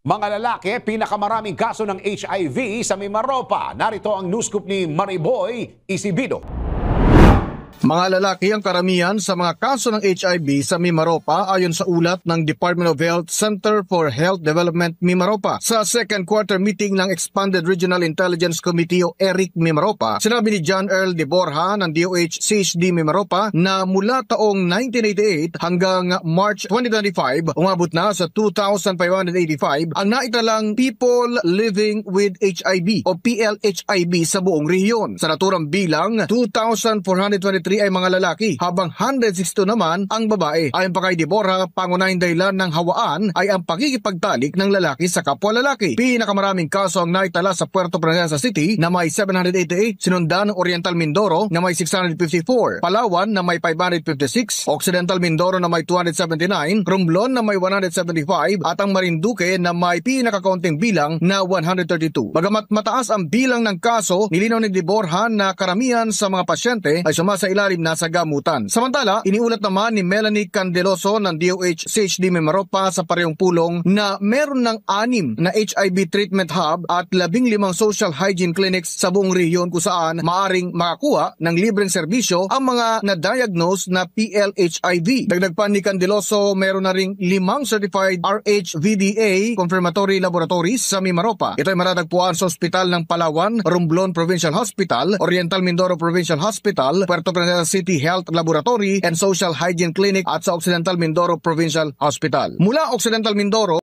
Mga lalaki, pinakamaraming kaso ng HIV sa Mimaropa. Narito ang news scoop ni Mariboy Isibido. Mga lalaki ang karamihan sa mga kaso ng HIV sa Mimaropa ayon sa ulat ng Department of Health Center for Health Development Mimaropa. Sa second quarter meeting ng Expanded Regional Intelligence Committee o ERIC Mimaropa, sinabi ni John Earl de Borja ng DOH CHD Mimaropa na mula taong 1988 hanggang March 2025, umabot na sa 2,585 ang naitalang people living with HIV o PLHIV sa buong rehiyon. Sa naturang bilang, 2,423 ay mga lalaki, habang 162 naman ang babae. Ayon pa kay Deborah, pangunahing dahilan ng hawaan ay ang pakikipagtalik ng lalaki sa kapwa lalaki. Pinakamaraming kaso ang naitala sa Puerto Princesa City na may 788, sinundan ng Oriental Mindoro na may 654, Palawan na may 556, Occidental Mindoro na may 279, Romblon na may 175 at ang Marinduque na may pinakakaunting bilang na 132. Bagamat mataas ang bilang ng kaso, nilinaw ni Deborah na karamihan sa mga pasyente ay sumasa ilalim na sa gamutan. Samantala, iniulat naman ni Melanie Candeloso ng DOH CHD Mimaropa sa parehong pulong na meron ng 6 na HIV treatment hub at 15 social hygiene clinics sa buong rehiyon kung saan maaring makakuha ng libreng serbisyo ang mga na-diagnose na PLHIV. Dagdag pa ni Candeloso, meron na ring 5 certified RHVDA confirmatory laboratories sa Mimaropa. Ito ay matatagpuan sa Ospital ng Palawan, Romblon Provincial Hospital, Oriental Mindoro Provincial Hospital, Puerto Princesa City Health Laboratory and Social Hygiene Clinic at sa Occidental Mindoro Provincial Hospital. Mula Occidental Mindoro,